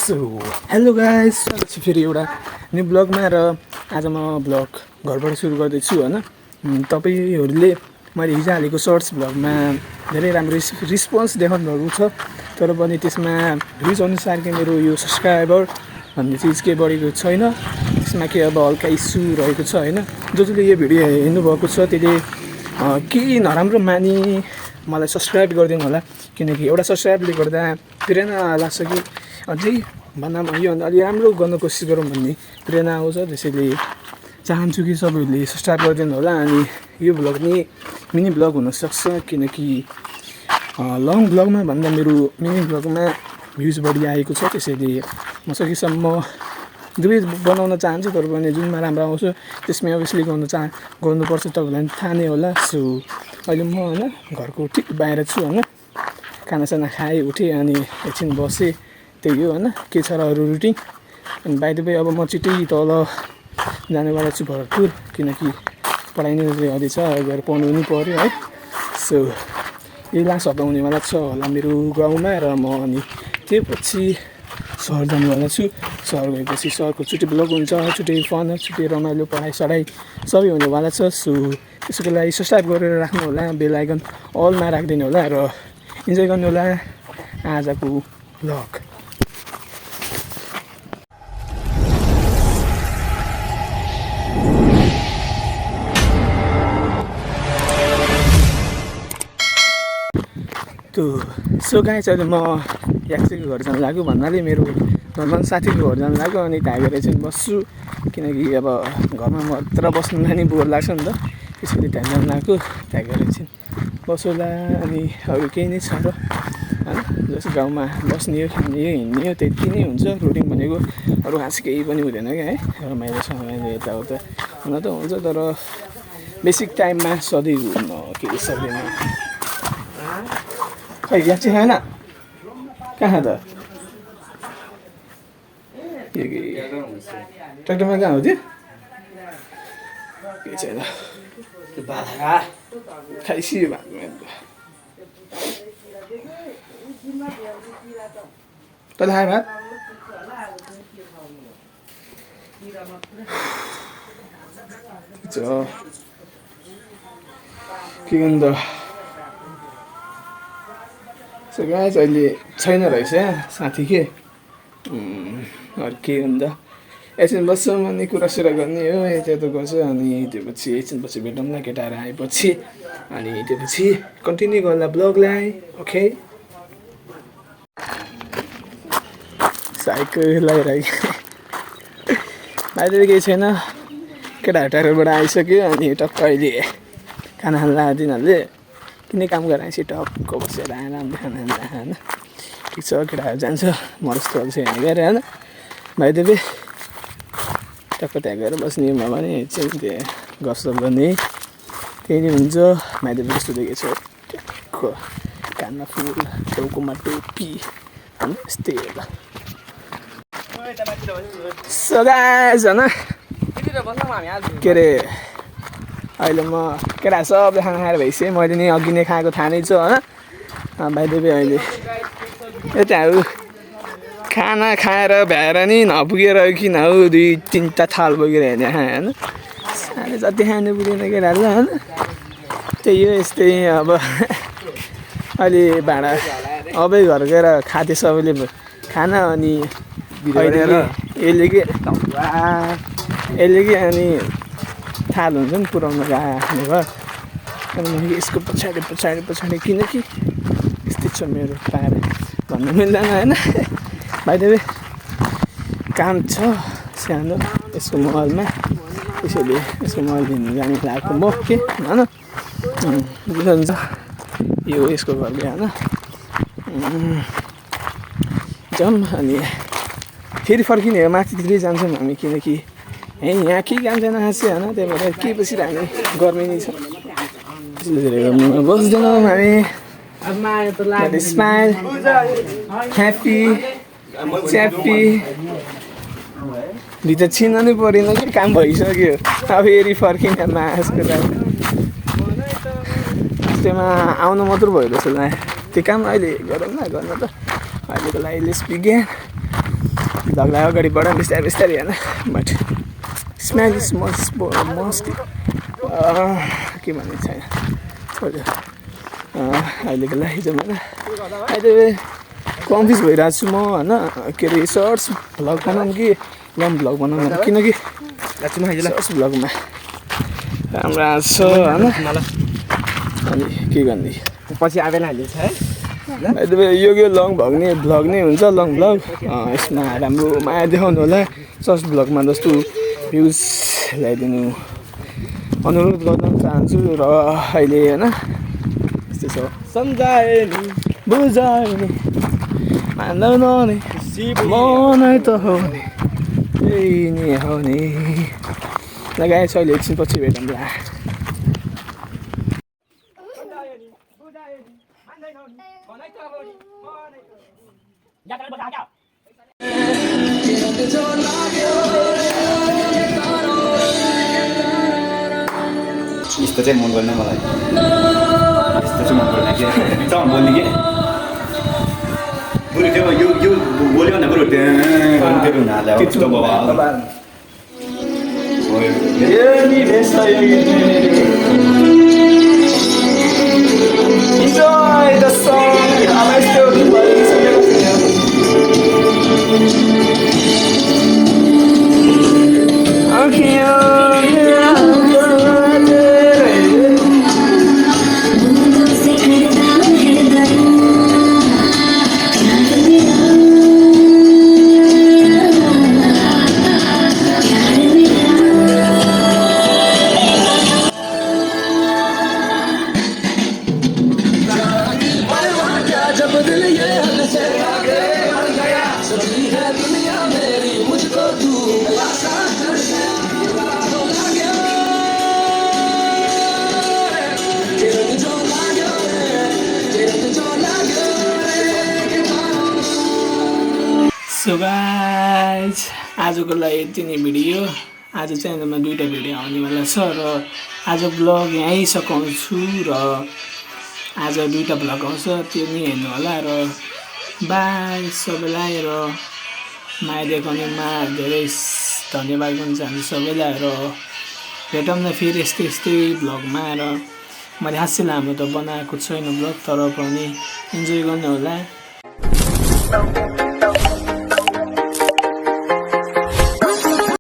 So hello guys, स्वागत छ फेरि एउटा न्यू ब्लगमा। र आज म ब्लग घरबाट सुरु गर्दैछु होइन। तपाईँहरूले मैले हिजो हालेको सर्ट्स ब्लगमा धेरै राम्रो रिस्पोन्स देखाउनु भएको छ, तर पनि त्यसमा भ्युज अनुसारकै मेरो यो सब्सक्राइबर भन्ने चिज केही बढेको छैन। त्यसमा के अब हल्का इस्यु रहेको छ होइन। जसले यो भिडियो हेर्नुभएको छ त्यसले केही नराम्रो मानि मलाई सब्सक्राइब गरिदिनु होला, किनकि एउटा सब्सक्राइबले गर्दा प्रेरणा लाग्छ कि अझै भन्दा यो अलि राम्रो गर्न कोसिस गरौँ भन्ने प्रेरणा आउँछ। त्यसैले चाहन्छु कि सबैहरूले सब्सक्राइब गरिदिनु होला। अनि यो ब्लग नि मिनी ब्लग हुनसक्छ, किनकि लङ ब्लगमा भन्दा मेरो मिनी ब्लगमा भ्युज बढी आएको छ। त्यसैले म सकेसम्म दुवै बनाउन चाहन्छु, तर पनि जुनमा राम्रो आउँछ त्यसमै अभियसली गर्नुपर्छ। तपाईँलाई थाहा नै होला। सो अहिले म होइन घरको ठिक बाहिर छु होइन। खानासाना खाएँ, उठेँ अनि एकछिन बसेँ, त्यही हो होइन। के छ र अरू रुटिन। अनि बाइ द वे अब म छिट्टै तल जानेवाला छु भरतपुर, किनकि पढाइ नै अझै छ, गएर पढ्नु पनि पऱ्यो है। सो यही लास्ट हप्ता हुनेवाला छ होला मेरो गाउँमा, र म अनि त्यो पछि सहर जानेवाला छु। सहर गएपछि सहरको छुट्टै ब्लग हुन्छ, छुट्टै फन, छुट्टै रमाइलो, पढाइ सबै हुनेवाला छ। सो त्यसको लागि सब्सक्राइब गरेर राख्नु होला, बेल आइकन अलमा राखिदिनु होला र इन्जोय गर्नु होला आजको ब्लग। सो गाइस, अहिले म याक्सीको घर जानु लाग्यो भन्नाले मेरो नर्मल साथीको घर जानु लाग्यो। अनि त्यहाँ गएर चाहिँ बस्छु, किनकि अब घरमा मात्र बस्नुलाई नि बोर लाग्छ नि त। त्यसैले त्यहाँ जानु लाग्यो, त्यहाँ गएर चाहिँ बसौँला। अनि अरू केही नै छ र होइन, जस्तो गाउँमा बस्ने हो, खाने हो, हिँड्ने हो, त्यति नै हुन्छ रुटिन भनेको। अरू खास केही पनि हुँदैन क्या है। रमाइलोसँग यताउता हुन त हुन्छ, तर बेसिक टाइममा सधैँ हुन केही सक्दैन। खै यहाँ चाहिँ खाएन कहाँ त ट्र्याक्टरमा कहाँ हो त्यो केही छैन। खाइसियो तँले खायो भात? के गर्नु त। सो गाइस, अहिले छैन रहेछ साथी के अरू के हुन्छ। एकछिन बस्छौँ अनि कुरासुरा गर्ने हो, यता गर्छ। अनि त्यो पछि एकछिन पछि भेटौँला केटाहरू आएपछि, अनि त्यो पछि कन्टिन्यू गर्ला ब्लगलाई। ओके, साइकल लगाइरहेको बाहिर केही छैन। केटाहरू टाढोबाट आइसक्यो, अनि टक्क अहिले खाना खान लाग्यो तिनीहरूले। किन काम गरेर आएपछि टक्क बसेर आरामले खाना खान्छ होइन। ठिक छ, केटाहरू जान्छ, म जस्तो अल्छी हेर्ने गएर होइन। बाइ द वे टक्क त्यहाँ गएर बस्ने म पनि एकछिन त्यहाँ गफसफ गर्ने, त्यही नै हुन्छ। बाइ द वे कस्तो देखेको छ, ट्याक्क कानमा फुल, टाउकोमा टोपी होइन, यस्तै होला। सो गाइस होइन, के अरे अहिले म केटाहरू सबले खाना खाएर भइसक्यो। मैले नि अघि नै खाएको थाहा नै छ होइन। बाइ द वे अहिले यताहरू खाना खाएर भ्याएर नि नपुगेर किन हौ 2-3टा थाल बोकेर हेर्ने होइन। सानो जति खानु पुगेन केटाहरू होइन। त्यही हो, यस्तै अब अहिले भाँडा अबै घर गएर खाँदै सबैले खाना। अनि यसले के अनि थाल हुन्छ नि पुऱ्याउनु गएको भएर, अनि म यसको पछाडि किनकि यस्तै छ मेरो पार भन्नु मिल्दैन होइन। बाइ द वे काम छ सानो यसको महलमा, त्यसैले यसको महल लिनु जानु लागेको म के होइन। बुझ्नुहुन्छ, यो यसको घर गयो होइन। जाउँ अनि फेरि फर्किने हो, माथितिरै जान्छौँ हामी, किनकि यहाँ केही काम छैन खासै होइन। त्यही भएर के बसिरहने, गर्मी नै छ, त्यसले धेरै गर्मीमा बस्दैनौँ हामी। स्माइल ह्याप्पी च्याप्पी भित्र छिर्नु परेन कि काम भइसक्यो। अब फेरि फर्किने मासको लागि त्यसमा आउनु मात्र भयो जस्तो लाग्यो। त्यो काम अहिले गरौँ न, गर्न त अहिलेको लागि लेट्स बिगिन। भ्लगलाई अगाडि बढाउँ बिस्तारै बिस्तारै होइन बट स्मेल इज मस्ट के भन्ने छैन छोड्यो अहिलेको लागि चाहिँ मलाई अहिले कन्फ्युज भइरहेको छु म होइन के अरे सर्ट्स भ्लग बनाउँ कि लङ भ्लग बनाउँ किनकि सर्ट्स भ्लगमा राम्रो आएको छ होइन अनि के गर्ने पछि आवेला हालिन्छ है यो लङ भ्लग नै हुन्छ लङ भ्लग यसमा राम्रो माया देखाउनु होला सर्ट्स भ्लगमा जस्तो भ्युज ल्याइदिनु अनुरोध गर्न चाहन्छु र अहिले होइन यस्तो छ सम्झाए नि बुझाए नि मान्दैन नि मनै त हो नि त्यही नि हो नि लगाएँ छ अहिले एकछिन पछि भेटौँला यस्तो चाहिँ मन पर्दैन मलाई यस्तो चाहिँ मन पर्दैन कि बिचमा बोल्ने कि बरु त्यो यो बोल्यो भन्दा बरु त्यो हुनाले Enjoy the song. Am I still playing? So guys, आजको लागि यति नै भिडियो आज च्यानलमा 2टा भिडियो आउनेवाला छ र आज ब्लग यहीँ सघाउँछु र आज 2टा ब्लग आउँछ त्यो नि हेर्नु होला र बाई सबैलाई र माया देखाउनेमा धेरै धन्यवाद गर्न चाहन्छु सबैलाई र भेटौँ न फेरि यस्तै ब्लगमा र मैले हास्य लामो त बनाएको छैन ब्लग तर पनि इन्जोय गर्नु होला